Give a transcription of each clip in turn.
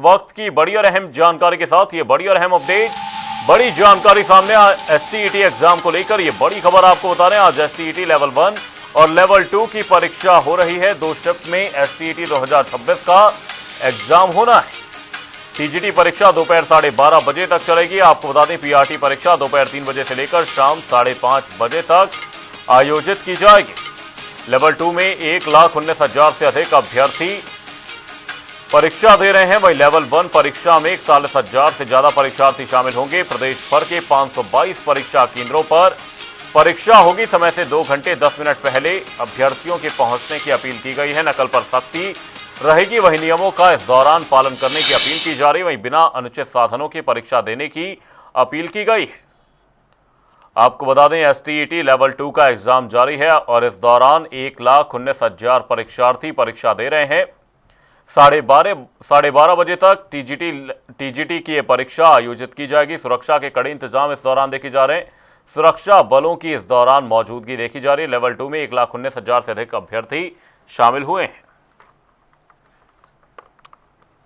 वक्त की बड़ी और अहम जानकारी के साथ ये बड़ी और अहम अपडेट, बड़ी जानकारी सामने एसटीईटी एग्जाम को लेकर ये बड़ी खबर आपको बता रहे हैं। आज एसटीईटी लेवल 1 और लेवल 2 की परीक्षा हो रही है। 2 शिफ्ट में एसटीईटी 2026 का एग्जाम होना है। टीजीटी परीक्षा दोपहर 12:30 बजे तक चलेगी। आपको बता दें पीआरटी परीक्षा दोपहर 3 बजे से लेकर शाम 5:30 बजे तक आयोजित की जाएगी। लेवल 2 में 1,19,000 से अधिक अभ्यर्थी परीक्षा दे रहे हैं। वहीं लेवल 1 परीक्षा में 41,000 से ज्यादा परीक्षार्थी शामिल होंगे। प्रदेश भर के 522 परीक्षा केंद्रों पर परीक्षा होगी। समय से 2 घंटे 10 मिनट पहले अभ्यर्थियों के पहुंचने की अपील की गई है। नकल पर सख्ती रहेगी। वहीं नियमों का इस दौरान पालन करने की अपील की जा रही है। वहीं बिना अनुचित साधनों की परीक्षा देने की अपील की गई है। आपको बता दें एसटीईटी लेवल 2 का एग्जाम जारी है और इस दौरान 1,19,000 परीक्षार्थी परीक्षा दे रहे हैं। 12:30 बजे तक टीजीटी की यह परीक्षा आयोजित की जाएगी। सुरक्षा के कड़े इंतजाम इस दौरान देखे जा रहे हैं। सुरक्षा बलों की इस दौरान मौजूदगी देखी जा रही है। लेवल 2 में 1,19,000 से अधिक अभ्यर्थी शामिल हुए हैं।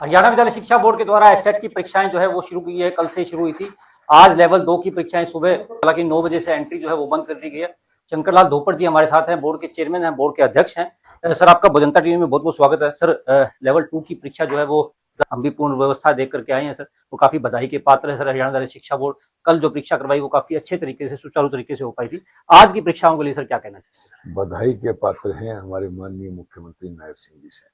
हरियाणा विद्यालय शिक्षा बोर्ड के द्वारा एस्टेट की परीक्षाएं जो है वो शुरू की है। कल से शुरू हुई थी। आज लेवल 2 की परीक्षाएं सुबह हालांकि 9 बजे से एंट्री जो है वो बंद कर दी गई है। शंकरलाल धोपड़ जी हमारे साथ हैं, बोर्ड के चेयरमैन हैं, बोर्ड के अध्यक्ष हैं। सर आपका भोजनता टीवी में बहुत बहुत स्वागत है। सर लेवल 2 की परीक्षा जो है वो हम भी पूर्ण व्यवस्था देख करके आए हैं सर, वो काफी बधाई के पात्र है सर। हरियाणा विद्यालय शिक्षा बोर्ड कल जो परीक्षा करवाई वो काफी अच्छे तरीके से सुचारू तरीके से हो पाई थी। आज की परीक्षाओं के लिए सर क्या कहना चाहिए? बधाई के पात्र हैं हमारे माननीय मुख्यमंत्री नायब सिंह जी से।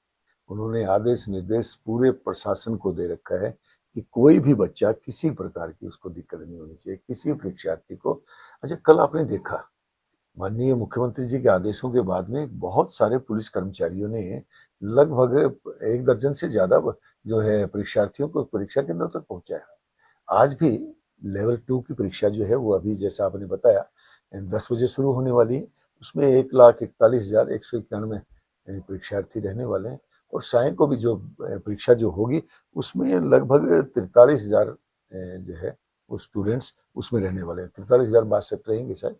उन्होंने आदेश निर्देश पूरे प्रशासन को दे रखा है कि कोई भी बच्चा किसी प्रकार की उसको दिक्कत नहीं होनी चाहिए, किसी परीक्षार्थी को। अच्छा, कल आपने देखा माननीय मुख्यमंत्री जी के आदेशों के बाद में बहुत सारे पुलिस कर्मचारियों ने लगभग 1 दर्जन से ज्यादा जो है परीक्षार्थियों को परीक्षा केंद्र तक पहुंचाया। आज भी लेवल 2 की परीक्षा जो है वो अभी जैसा आपने बताया 10 बजे शुरू होने वाली है। उसमें 1,41,191 परीक्षार्थी रहने वाले हैं और साय को भी जो परीक्षा जो होगी उसमें लगभग 43,000 जो है वो स्टूडेंट्स उसमें रहने वाले हैं। 43,062 रहेंगे शायद।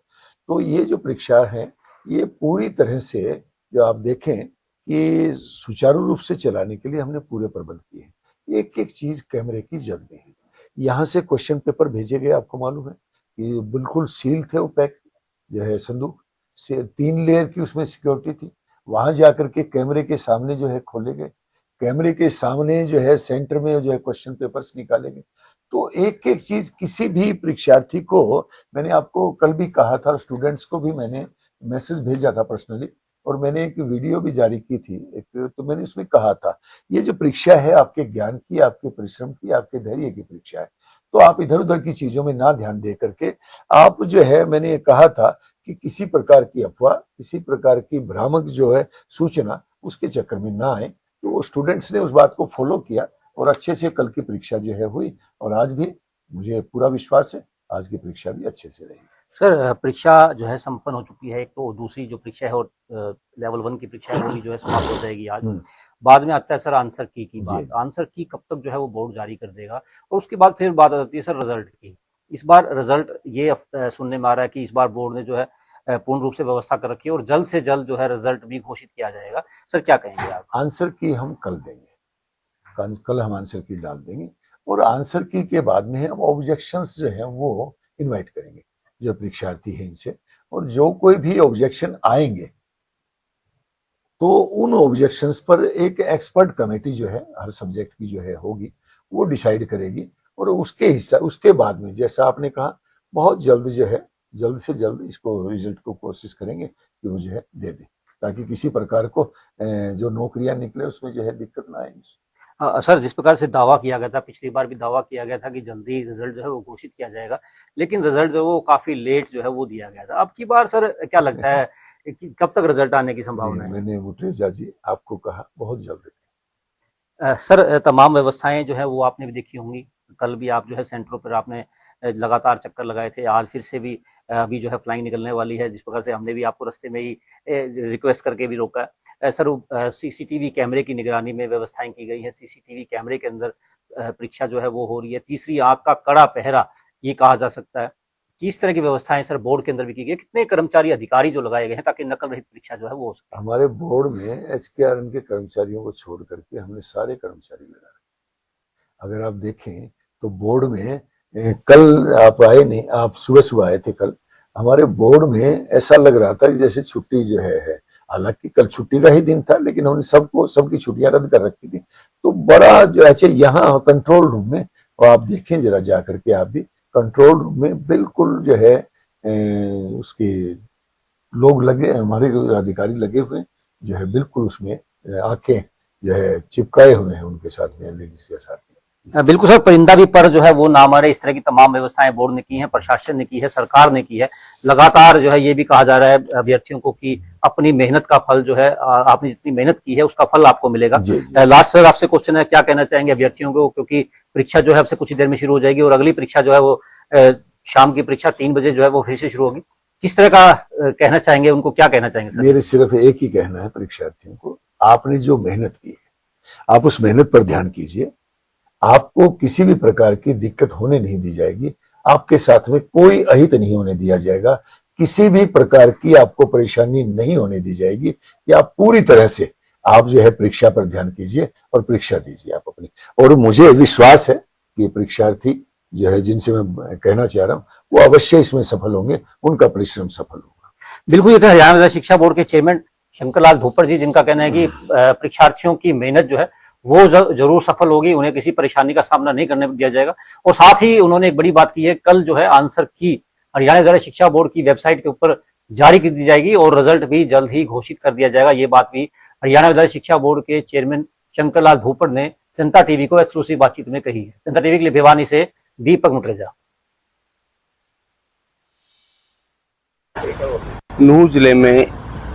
तो ये जो परीक्षा है ये पूरी तरह से जो आप देखें कि सुचारू रूप से चलाने के लिए हमने पूरे प्रबंध किए हैं। एक एक चीज कैमरे की जद में है। यहाँ से क्वेश्चन पेपर भेजे गए, आपको मालूम है कि बिल्कुल सील थे वो पैक जो है संदूक से 3 लेयर की उसमें सिक्योरिटी थी। वहां जाकर के कैमरे के सामने जो है खोले गए, कैमरे के सामने जो है सेंटर में जो है क्वेश्चन पेपर्स निकाले गए। तो एक एक चीज किसी भी परीक्षार्थी को मैंने आपको कल भी कहा था, स्टूडेंट्स को भी मैंने मैसेज भेजा था पर्सनली और मैंने एक वीडियो भी जारी की थी एक, तो मैंने उसमें कहा था ये जो परीक्षा है आपके ज्ञान की, आपके परिश्रम की, आपके धैर्य की परीक्षा है। तो आप इधर उधर की चीजों में ना ध्यान दे करके आप जो है, मैंने कहा था कि किसी प्रकार की अफवाह, किसी प्रकार की भ्रामक जो है सूचना उसके चक्कर में ना आए। तो स्टूडेंट्स ने उस बात को फॉलो किया और अच्छे से कल की परीक्षा जो है हुई और आज भी मुझे पूरा विश्वास है आज की परीक्षा भी अच्छे से रही। सर परीक्षा जो है संपन्न हो चुकी है। एक तो दूसरी जो परीक्षा है और लेवल 1 की परीक्षा है वो भी जो है समाप्त हो जाएगी आज। बाद में आता है सर आंसर की बात। आंसर की कब तक जो है वो बोर्ड जारी कर देगा और उसके बाद फिर बात आती है सर रिजल्ट की। इस बार रिजल्ट ये सुनने में आ रहा है कि इस बार बोर्ड ने जो है पूर्ण रूप से व्यवस्था कर रखी है और जल्द से जल्द जो है रिजल्ट भी घोषित किया जाएगा। सर क्या कहेंगे आप? आंसर की हम कल देंगे, कल हम आंसर की डाल देंगे और आंसर की के बाद में हम ऑब्जेक्शंस जो है वो इनवाइट करेंगे जो परीक्षार्थी है इनसे, और जो कोई भी ऑब्जेक्शन आएंगे तो उन ऑब्जेक्शंस पर एक एक्सपर्ट कमेटी जो है हर सब्जेक्ट की जो है होगी वो डिसाइड करेगी और उसके बाद में जैसा आपने कहा बहुत जल्द जो है जल्द से जल्द इसको रिजल्ट को कोशिश करेंगे कि वो जो है दे दे, ताकि किसी प्रकार को जो नौकरियां निकले उसमें जो है दिक्कत ना आए। सर जिस प्रकार से दावा किया गया था, पिछली बार भी दावा किया गया था कि जल्दी रिजल्ट जो है वो घोषित किया जाएगा, लेकिन रिजल्ट जो वो काफी लेट जो है वो दिया गया था। अब की बार सर क्या लगता है कि कब तक रिजल्ट आने की संभावना है? मैंने मुटेजा जी आपको कहा बहुत जल्द। सर तमाम व्यवस्थाएं जो है वो आपने भी देखी होंगी। कल भी आप जो है सेंटरों पर आपने लगातार चक्कर लगाए थे। आज फिर से भी अभी जो है फ्लाइंग निकलने वाली है, जिस प्रकार से हमने भी आपको रास्ते में ही रिक्वेस्ट करके भी रोका। सर सीसीटीवी कैमरे की निगरानी में व्यवस्थाएं की गई है। सीसीटीवी कैमरे के अंदर परीक्षा जो है वो हो रही है। तीसरी आंख का कड़ा पहरा ये कहा जा सकता है। किस तरह की व्यवस्थाएं सर बोर्ड के अंदर भी की गई? कितने कर्मचारी अधिकारी जो लगाए गए हैं ताकि नकल रहित परीक्षा जो है वो हो सके? हमारे बोर्ड में HKRN के कर्मचारियों को छोड़ करके हमने सारे कर्मचारी लगा रखे। अगर आप देखें तो बोर्ड में कल आप आए नहीं, आप सुबह सुबह आए थे कल, हमारे बोर्ड में ऐसा लग रहा था कि जैसे छुट्टी जो है हालांकि कल छुट्टी का ही दिन था, लेकिन हमने सबकी छुट्टियां रद्द कर रखी थी। तो बड़ा जो अच्छा यहाँ कंट्रोल रूम में, और आप देखें जरा जा करके आप भी, कंट्रोल रूम में बिल्कुल जो है उसके लोग लगे, हमारे अधिकारी लगे हुए जो है, बिल्कुल उसमें आंखें जो है चिपकाए हुए हैं उनके साथ में, लेडीज के साथ में। बिल्कुल सर, परिंदा भी पर जो है वो ना मारे, इस तरह की तमाम व्यवस्थाएं बोर्ड ने की हैं, प्रशासन ने की है, सरकार ने की है। लगातार जो है ये भी कहा जा रहा है अभ्यर्थियों को कि अपनी मेहनत का फल जो है, आपने जितनी मेहनत की है उसका फल आपको मिलेगा। लास्ट सर आपसे क्वेश्चन है, क्या कहना चाहेंगे अभ्यर्थियों को, क्योंकि परीक्षा जो है आपसे कुछ ही देर में शुरू हो जाएगी और अगली परीक्षा जो है वो शाम की परीक्षा 3 बजे जो है वो फिर से शुरू होगी। किस तरह का कहना चाहेंगे, उनको क्या कहना चाहेंगे सर? मेरे सिर्फ एक ही कहना है परीक्षार्थियों को, आपने जो मेहनत की है आप उस मेहनत पर ध्यान कीजिए, आपको किसी भी प्रकार की दिक्कत होने नहीं दी जाएगी, आपके साथ में कोई अहित नहीं होने दिया जाएगा, किसी भी प्रकार की आपको परेशानी नहीं होने दी जाएगी, कि आप पूरी तरह से आप जो है परीक्षा पर ध्यान कीजिए और परीक्षा दीजिए आप अपनी। और मुझे विश्वास है कि परीक्षार्थी जो है जिनसे मैं कहना चाह रहा हूँ वो अवश्य इसमें सफल होंगे, उनका परिश्रम सफल होगा। बिल्कुल, ये तो हरियाणा शिक्षा बोर्ड के चेयरमैन शंकर लाल धूपर जी, जिनका कहना है कि परीक्षार्थियों की मेहनत जो है वो जरूर सफल होगी, उन्हें किसी परेशानी का सामना नहीं करने दिया जाएगा। और साथ ही उन्होंने एक बड़ी बात की है, कल जो है आंसर की हरियाणा शिक्षा बोर्ड की वेबसाइट के ऊपर जारी कर दी जाएगी और रिजल्ट भी जल्द ही घोषित कर दिया जाएगा। ये बात भी हरियाणा शिक्षा बोर्ड के चेयरमैन शंकर लाल धूपर ने जनता टीवी को एक्सक्लूसिव बातचीत में कही है। जनता टीवी के लिए भिवानी से दीपक मुटरेजा। नूह जिले में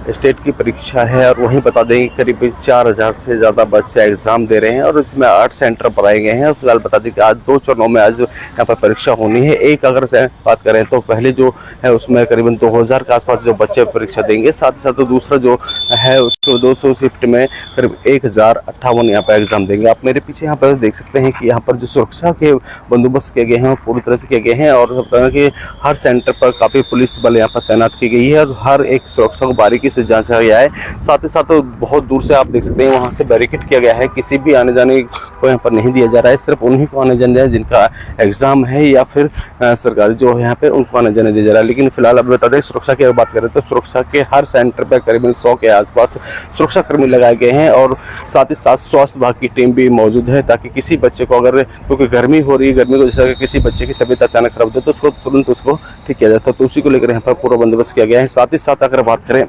स्टेट की परीक्षा है और वहीं बता दें करीब 4000 से ज़्यादा बच्चे एग्जाम दे रहे हैं और इसमें 8 सेंटर बनाए गए हैं। और फिलहाल बता दें कि आज 2 चरणों में आज यहाँ पर परीक्षा होनी है। एक अगर बात करें तो पहले जो है उसमें करीबन 2000 के आसपास जो बच्चे परीक्षा देंगे, साथ ही साथ तो दूसरा जो है उसको 200 शिफ्ट में करीब 1058 यहाँ पर एग्जाम देंगे। आप मेरे पीछे यहाँ पर देख सकते हैं कि यहाँ पर जो सुरक्षा के बंदोबस्त किए गए हैं वो पूरी तरह से किए गए हैं और कि हर सेंटर पर काफ़ी पुलिस बल यहाँ पर तैनात की गई है और हर एक सुरक्षा को बारीकी से जांचा गया है। साथ ही साथ बहुत दूर से आप देख सकते हैं वहां से बैरिकेड किया गया है, किसी भी आने जाने को यहाँ पर नहीं दिया जा रहा है, सिर्फ उन्हीं को आने जाने जिनका एग्जाम है या फिर सरकारी जो है यहाँ पे उनको आने जाने दिया जा रहा है। लेकिन फिलहाल अब बता दें सुरक्षा की बात करें तो सुरक्षा के हर सेंटर पर करीबन 100 के आसपास सुरक्षा कर्मी लगाए गए हैं और साथ ही साथ स्वास्थ्य विभाग की टीम भी मौजूद है ताकि किसी बच्चे को अगर क्योंकि गर्मी हो रही है, गर्मी को जैसे किसी बच्चे की तबीयत अचानक खराब होती है तो उसको तुरंत उसको ठीक किया जाता है, तो उसी को लेकर यहाँ पर पूरा बंदोबस्त किया गया है। साथ ही साथ अगर बात करें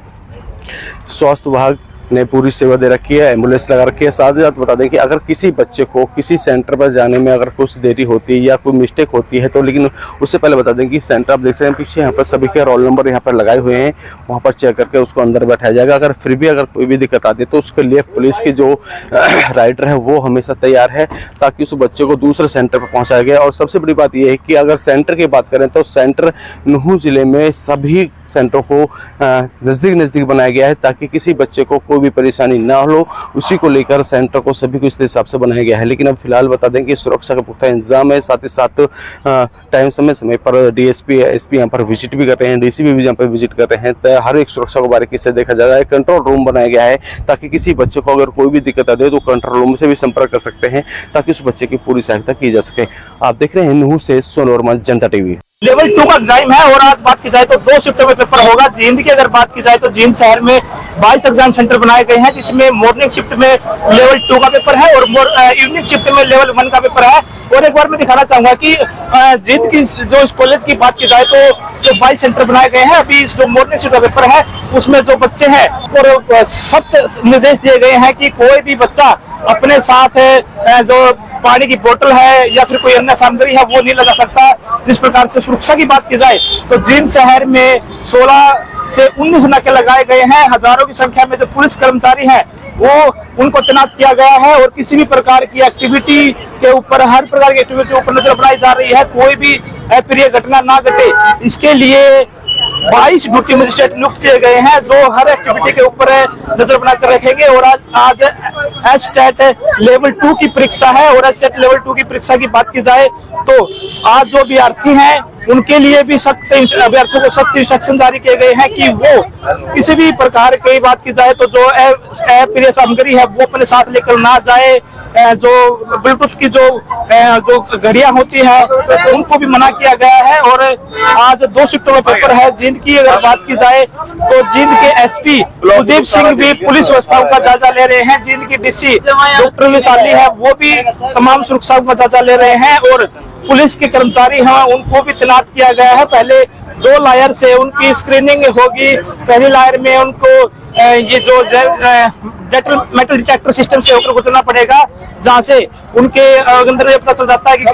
स्वास्थ्य विभाग ने पूरी सेवा दे रखी है, एम्बुलेंस लगा रखी है। साथ ही साथ बता दें कि अगर किसी बच्चे को किसी सेंटर पर जाने में अगर कुछ देरी होती है या कोई मिस्टेक होती है तो लेकिन उससे पहले बता दें कि सेंटर आप देख सकते हैं पीछे यहाँ पर सभी के रोल नंबर यहाँ पर लगाए हुए हैं, वहाँ पर चेक करके उसको अंदर बैठाया जाएगा। अगर फिर भी अगर कोई भी दिक्कत आती है तो उसके लिए पुलिस की जो राइडर है वो हमेशा तैयार है ताकि उस बच्चे को दूसरे सेंटर पर पहुँचाया गया। और सबसे बड़ी बात यह है कि अगर सेंटर की बात करें तो सेंटर नूह जिले में सभी सेंटरों को नज़दीक बनाया गया है ताकि किसी बच्चे को कोई भी परेशानी ना हो, उसी को लेकर सेंटर को सभी को इस हिसाब से बनाया गया है। लेकिन अब फिलहाल बता दें कि सुरक्षा का पुख्ता इंतजाम है, साथ ही साथ टाइम समय पर डीएसपी एसपी यहाँ पर विजिट भी कर रहे हैं, डीसीपी भी यहाँ पर विजिट कर रहे हैं, तो हर एक सुरक्षा को बारीकी से देखा जा रहा है। कंट्रोल रूम बनाया गया है ताकि किसी बच्चे को अगर कोई भी दिक्कत आती है तो कंट्रोल रूम से भी संपर्क कर सकते हैं ताकि उस बच्चे की पूरी सहायता की जा सके। आप देख रहे हैं नूह से सोनू वर्मा, जनता टीवी। लेवल 2 का एग्जाम है और आज बात की जाए तो 2 शिफ्टों में पेपर होगा। जींद की अगर बात की जाए तो जींद शहर में 22 एग्जाम सेंटर बनाए गए हैं जिसमें मॉर्निंग शिफ्ट में लेवल 2 का पेपर है और इवनिंग शिफ्ट में लेवल 1 का पेपर है। और एक बार मैं दिखाना चाहूंगा कि जींद की जो इस कॉलेज की बात की जाए तो जो 22 सेंटर बनाए गए हैं, अभी इस जो मॉर्निंग शिफ्ट का पेपर है उसमें जो बच्चे हैं और सख्त निर्देश दिए गए हैं कि कोई भी बच्चा अपने साथ जो पानी की बोतल है या फिर कोई अन्य सामग्री है वो नहीं लगा सकता। जिस प्रकार से सुरक्षा की बात की जाए तो जींद शहर में 16 से 19 नाके लगाए गए हैं। हजारों की संख्या में जो पुलिस कर्मचारी हैं वो उनको तैनात किया गया है और किसी भी प्रकार की एक्टिविटी के ऊपर, हर प्रकार की एक्टिविटी के ऊपर नजर बनाई जा रही है, कोई भी अप्रिय घटना ना घटे। इसके लिए 22 ड्यूटी मजिस्ट्रेट नियुक्त किए गए हैं जो हर एक्टिविटी के ऊपर नजर बनाकर रखेंगे। और आज एचटेट लेवल 2 की परीक्षा है और एचटेट लेवल 2 की परीक्षा की बात की जाए तो आज जो अभ्यर्थी हैं उनके लिए भी सख्त अभ्यर्थियों को सख्त इंस्ट्रक्शन जारी किए गए हैं कि वो किसी भी प्रकार की बात की जाए तो जो अप्रिय सामग्री है वो अपने साथ लेकर ना जाए। जो ब्लूटूथ की जो घड़ियां होती है उनको भी मना किया गया है। और आज 2 शिफ्टों में पेपर है। जींद की अगर बात की जाए तो जींद के एसपी कुलदीप सिंह भी पुलिस व्यवस्थाओं का जायजा ले रहे हैं। जींद की डीसी डॉक्टर विशाली है वो भी तमाम सुरक्षाओं का जायजा ले रहे हैं। और पुलिस के कर्मचारी हैं उनको भी तैनात किया गया है। पहले 2 लायर से उनकी स्क्रीनिंग होगी। पहली लायर में उनको ये जो मेटल डिटेक्टर सिस्टम से होकर गुजरना पड़ेगा, जहां से उनके अंदर ये पता चल जाता है कि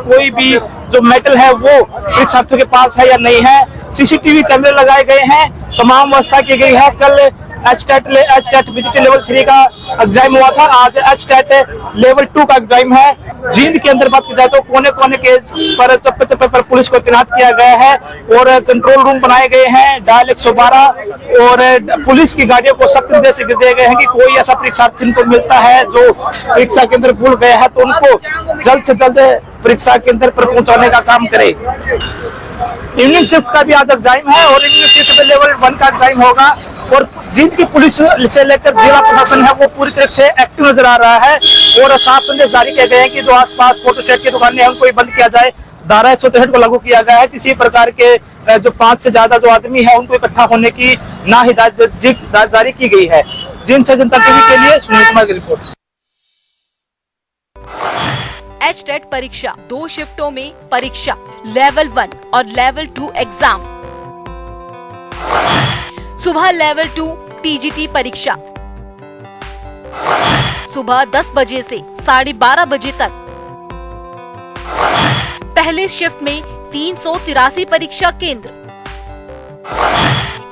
कोई भी जो मेटल है वो परीक्षार्थियों के पास है या नहीं है। सीसीटीवी कैमरे लगाए गए हैं, तमाम व्यवस्था की गई है। कल एचटेट बीजीटी लेवल 3 का एग्जाम हुआ था, आज एचटेट लेवल 2 का एग्जाम है। जींद के अंदर बात की जाए तो कोने कोने के पर चप्पे चप्पे पर पुलिस को तैनात किया गया है और कंट्रोल रूम बनाए गए हैं। डायल 112 और पुलिस की गाड़ियों को सख्त निर्देश दिए गए हैं कि कोई ऐसा परीक्षार्थी को मिलता है जो परीक्षा केंद्र भूल गया है तो उनको जल्द से जल्द परीक्षा केंद्र पर पहुंचाने का काम करे। इवनिंग शिफ्ट का भी आज एग्जाम है और इवनिंग शिफ्ट में लेवल 1 का एग्जाम होगा। और जींद की पुलिस से लेकर जिला प्रशासन है वो पूरी तरह से एक्टिव नजर आ रहा है और साफ संदेश जारी किए गए हैं कि जो आसपास फोटो स्टेट की दुकानें हैं उनको ही बंद किया जाए। धारा 163 को लागू किया गया है। किसी प्रकार के जो 5 से ज्यादा जो आदमी है उनको इकट्ठा होने की ना हिदायत जारी की गई है। जींद से जनता टीवी के लिए सुनील कुमार की रिपोर्ट। एचटेट परीक्षा 2 शिफ्टों में परीक्षा लेवल 1 और लेवल 2 एग्जाम। सुबह लेवल 2 टीजीटी परीक्षा सुबह 10 बजे से 12:30 बजे तक। पहले शिफ्ट में 383 परीक्षा केंद्र,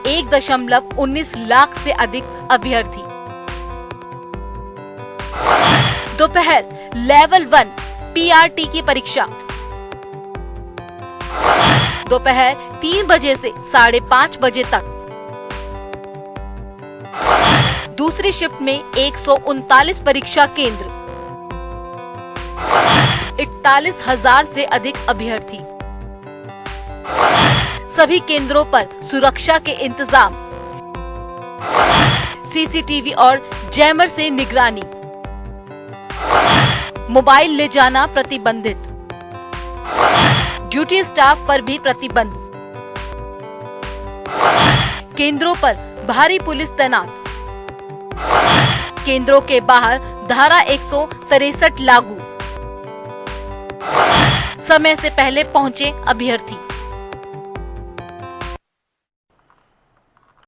1.19 लाख से अधिक अभ्यर्थी। दोपहर लेवल 1 पीआरटी की परीक्षा दोपहर 3 बजे से 5:30 बजे तक। दूसरी शिफ्ट में 139 परीक्षा केंद्र, 41,000 से अधिक अभ्यर्थी। सभी केंद्रों पर सुरक्षा के इंतजाम, सीसीटीवी और जैमर से निगरानी। मोबाइल ले जाना प्रतिबंधित, ड्यूटी स्टाफ पर भी प्रतिबंध। केंद्रों पर भारी पुलिस तैनात। केंद्रों के बाहर धारा 163 लागू। समय से पहले पहुंचे अभ्यर्थी।